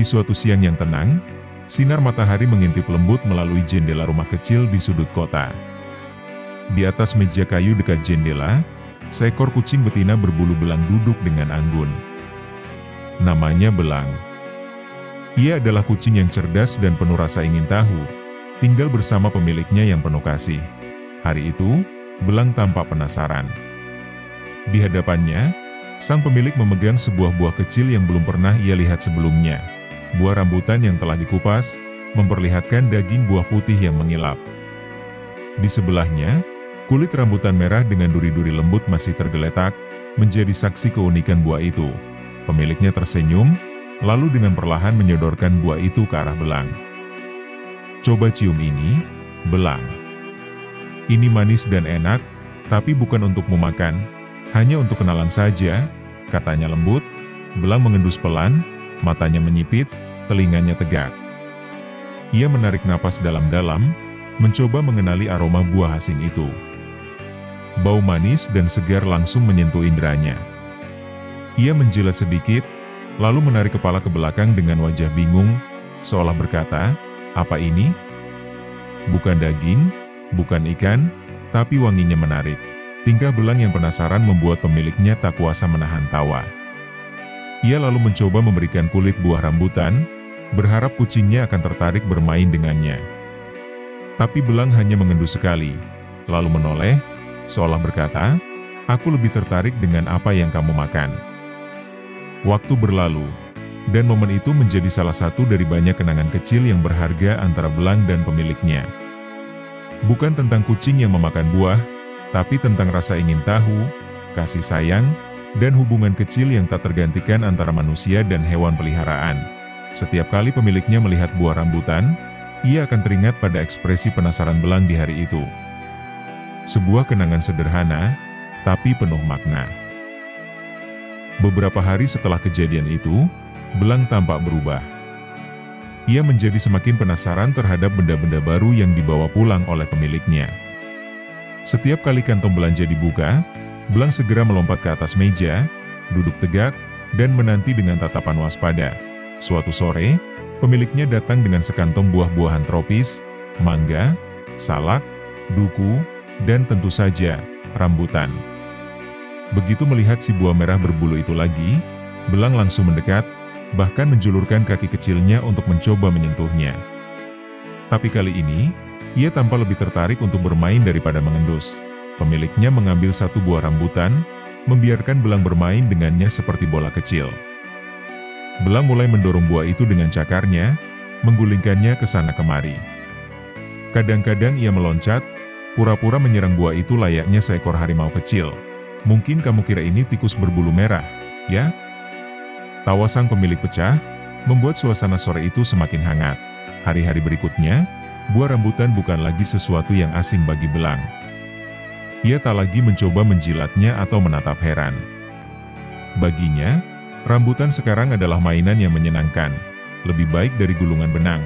Di suatu siang yang tenang, sinar matahari mengintip lembut melalui jendela rumah kecil di sudut kota. Di atas meja kayu dekat jendela, seekor kucing betina berbulu belang duduk dengan anggun. Namanya Belang. Ia adalah kucing yang cerdas dan penuh rasa ingin tahu, tinggal bersama pemiliknya yang penuh kasih. Hari itu, Belang tampak penasaran. Di hadapannya, sang pemilik memegang sebuah buah kecil yang belum pernah ia lihat sebelumnya. Buah rambutan yang telah dikupas, memperlihatkan daging buah putih yang mengilap. Di sebelahnya, kulit rambutan merah dengan duri-duri lembut masih tergeletak, menjadi saksi keunikan buah itu. Pemiliknya tersenyum, lalu dengan perlahan menyodorkan buah itu ke arah Belang. "Coba cium ini, Belang. Ini manis dan enak, tapi bukan untuk memakan, hanya untuk kenalan saja," katanya lembut. Belang mengendus pelan, matanya menyipit, telinganya tegak. Ia menarik napas dalam-dalam, mencoba mengenali aroma buah asing itu. Bau manis dan segar langsung menyentuh inderanya. Ia menjela sedikit, lalu menarik kepala ke belakang dengan wajah bingung, seolah berkata, "Apa ini? Bukan daging, bukan ikan, tapi wanginya menarik." Tingkah Belang yang penasaran membuat pemiliknya tak kuasa menahan tawa. Ia lalu mencoba memberikan kulit buah rambutan, berharap kucingnya akan tertarik bermain dengannya. Tapi Belang hanya mengendus sekali, lalu menoleh, seolah berkata, "Aku lebih tertarik dengan apa yang kamu makan." Waktu berlalu, dan momen itu menjadi salah satu dari banyak kenangan kecil yang berharga antara Belang dan pemiliknya. Bukan tentang kucing yang memakan buah, tapi tentang rasa ingin tahu, kasih sayang, dan hubungan kecil yang tak tergantikan antara manusia dan hewan peliharaan. Setiap kali pemiliknya melihat buah rambutan, ia akan teringat pada ekspresi penasaran Belang di hari itu. Sebuah kenangan sederhana, tapi penuh makna. Beberapa hari setelah kejadian itu, Belang tampak berubah. Ia menjadi semakin penasaran terhadap benda-benda baru yang dibawa pulang oleh pemiliknya. Setiap kali kantong belanja dibuka, Belang segera melompat ke atas meja, duduk tegak, dan menanti dengan tatapan waspada. Suatu sore, pemiliknya datang dengan sekantong buah-buahan tropis, mangga, salak, duku, dan tentu saja, rambutan. Begitu melihat si buah merah berbulu itu lagi, Belang langsung mendekat, bahkan menjulurkan kaki kecilnya untuk mencoba menyentuhnya. Tapi kali ini, ia tampak lebih tertarik untuk bermain daripada mengendus. Pemiliknya mengambil satu buah rambutan, membiarkan Belang bermain dengannya seperti bola kecil. Belang mulai mendorong buah itu dengan cakarnya, menggulingkannya ke sana kemari. Kadang-kadang ia meloncat, pura-pura menyerang buah itu layaknya seekor harimau kecil. "Mungkin kamu kira ini tikus berbulu merah, ya?" Tawa sang pemilik pecah, membuat suasana sore itu semakin hangat. Hari-hari berikutnya, buah rambutan bukan lagi sesuatu yang asing bagi Belang. Ia tak lagi mencoba menjilatnya atau menatap heran. Baginya, rambutan sekarang adalah mainan yang menyenangkan, lebih baik dari gulungan benang,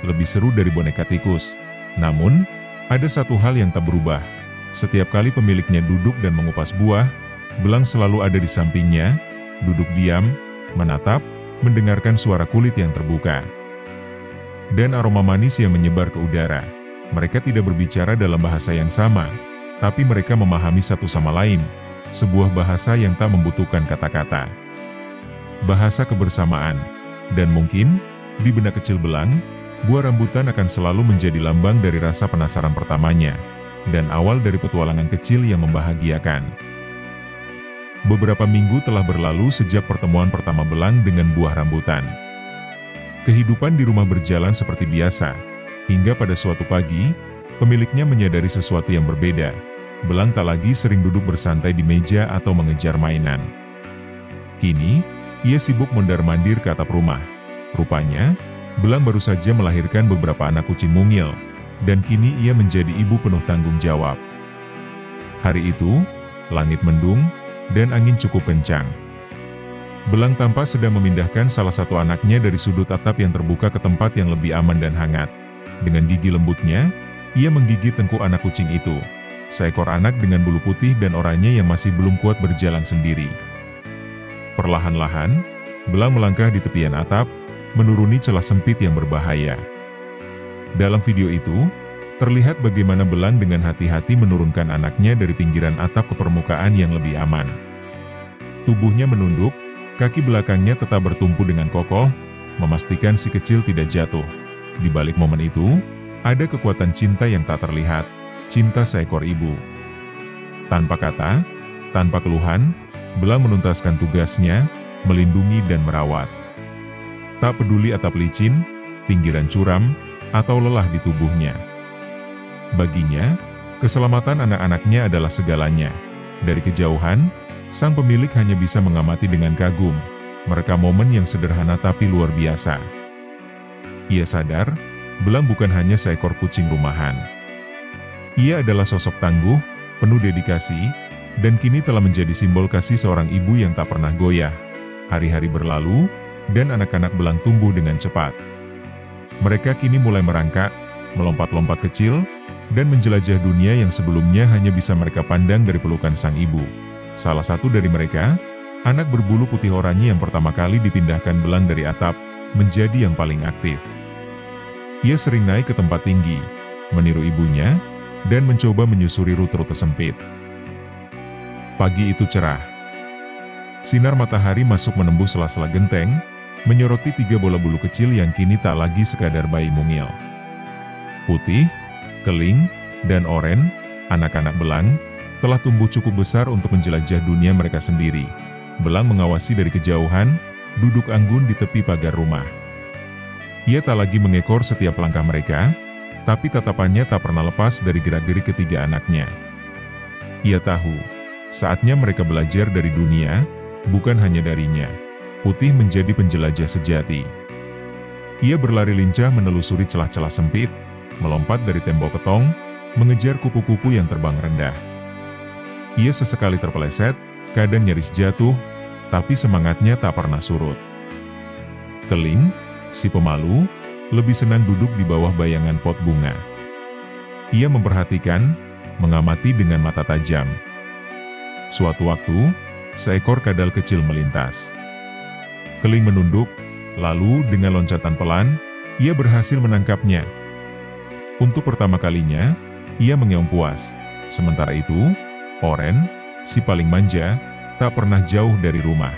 lebih seru dari boneka tikus. Namun, ada satu hal yang tak berubah. Setiap kali pemiliknya duduk dan mengupas buah, Belang selalu ada di sampingnya, duduk diam, menatap, mendengarkan suara kulit yang terbuka, dan aroma manis yang menyebar ke udara. Mereka tidak berbicara dalam bahasa yang sama, tapi mereka memahami satu sama lain, sebuah bahasa yang tak membutuhkan kata-kata. Bahasa kebersamaan. Dan mungkin, di benak kecil Belang, buah rambutan akan selalu menjadi lambang dari rasa penasaran pertamanya, dan awal dari petualangan kecil yang membahagiakan. Beberapa minggu telah berlalu sejak pertemuan pertama Belang dengan buah rambutan. Kehidupan di rumah berjalan seperti biasa, hingga pada suatu pagi, pemiliknya menyadari sesuatu yang berbeda. Belang tak lagi sering duduk bersantai di meja atau mengejar mainan. Kini, ia sibuk mondar-mandir ke atap rumah. Rupanya, Belang baru saja melahirkan beberapa anak kucing mungil, dan kini ia menjadi ibu penuh tanggung jawab. Hari itu, langit mendung, dan angin cukup kencang. Belang tampak sedang memindahkan salah satu anaknya dari sudut atap yang terbuka ke tempat yang lebih aman dan hangat. Dengan gigi lembutnya, ia menggigit tengkuk anak kucing itu. Seekor anak dengan bulu putih dan oranye yang masih belum kuat berjalan sendiri. Perlahan-lahan, Belang melangkah di tepian atap, menuruni celah sempit yang berbahaya. Dalam video itu, terlihat bagaimana belang dengan hati-hati menurunkan anaknya dari pinggiran atap ke permukaan yang lebih aman. Tubuhnya menunduk, kaki belakangnya tetap bertumpu dengan kokoh, memastikan si kecil tidak jatuh. Di balik momen itu, ada kekuatan cinta yang tak terlihat, cinta seekor ibu. Tanpa kata, tanpa keluhan, belang menuntaskan tugasnya, melindungi dan merawat. Tak peduli atap licin, pinggiran curam, atau lelah di tubuhnya. Baginya, keselamatan anak-anaknya adalah segalanya. Dari kejauhan, sang pemilik hanya bisa mengamati dengan kagum, merekam momen yang sederhana tapi luar biasa. Ia sadar, belang bukan hanya seekor kucing rumahan. Ia adalah sosok tangguh, penuh dedikasi, dan kini telah menjadi simbol kasih seorang ibu yang tak pernah goyah. Hari-hari berlalu, dan anak-anak belang tumbuh dengan cepat. Mereka kini mulai merangkak, melompat-lompat kecil, dan menjelajah dunia yang sebelumnya hanya bisa mereka pandang dari pelukan sang ibu. Salah satu dari mereka, anak berbulu putih oranye yang pertama kali dipindahkan belang dari atap, menjadi yang paling aktif. Ia sering naik ke tempat tinggi, meniru ibunya, dan mencoba menyusuri rute-rute sempit. Pagi itu cerah. Sinar matahari masuk menembus sela-sela genteng, menyoroti 3 bola bulu kecil yang kini tak lagi sekadar bayi mungil. Putih, keling, dan oranye, anak-anak belang, telah tumbuh cukup besar untuk menjelajah dunia mereka sendiri. Belang mengawasi dari kejauhan, duduk anggun di tepi pagar rumah. Ia tak lagi mengekor setiap langkah mereka, tapi tatapannya tak pernah lepas dari gerak-gerik ketiga anaknya. Ia tahu, saatnya mereka belajar dari dunia, bukan hanya darinya. Putih menjadi penjelajah sejati. Ia berlari lincah menelusuri celah-celah sempit, melompat dari tembok ketong, mengejar kupu-kupu yang terbang rendah. Ia sesekali terpeleset, kadang nyaris jatuh, tapi semangatnya tak pernah surut. Keling, si pemalu, lebih senang duduk di bawah bayangan pot bunga. Ia memperhatikan, mengamati dengan mata tajam. Suatu waktu, seekor kadal kecil melintas. Keling menunduk, lalu dengan loncatan pelan, ia berhasil menangkapnya. Untuk pertama kalinya, ia mengeong puas. Sementara itu, Oranye, si paling manja, tak pernah jauh dari rumah.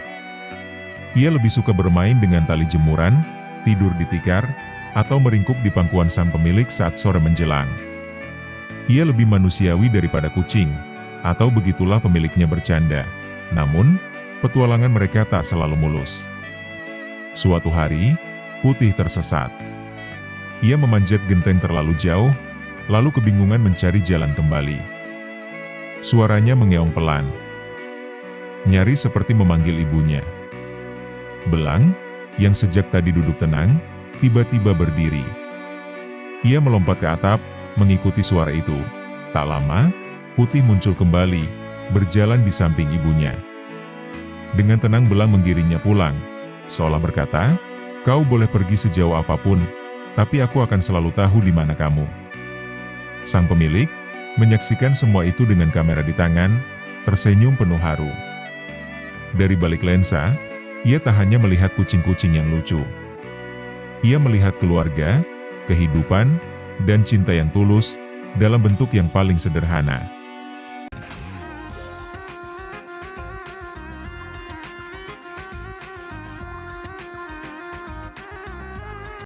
Ia lebih suka bermain dengan tali jemuran, tidur di tikar, atau meringkuk di pangkuan sang pemilik saat sore menjelang. Ia lebih manusiawi daripada kucing, atau begitulah pemiliknya bercanda. Namun, petualangan mereka tak selalu mulus. Suatu hari, Putih tersesat. Ia memanjat genteng terlalu jauh, lalu kebingungan mencari jalan kembali. Suaranya mengeong pelan, nyaris seperti memanggil ibunya. Belang, yang sejak tadi duduk tenang, tiba-tiba berdiri. Ia melompat ke atap, mengikuti suara itu. Tak lama, Putih muncul kembali, berjalan di samping ibunya. Dengan tenang Belang menggiringnya pulang, seolah berkata, "Kau boleh pergi sejauh apapun, tapi aku akan selalu tahu di mana kamu." Sang pemilik menyaksikan semua itu dengan kamera di tangan, tersenyum penuh haru. Dari balik lensa, ia tak hanya melihat kucing-kucing yang lucu. Ia melihat keluarga, kehidupan, dan cinta yang tulus, dalam bentuk yang paling sederhana.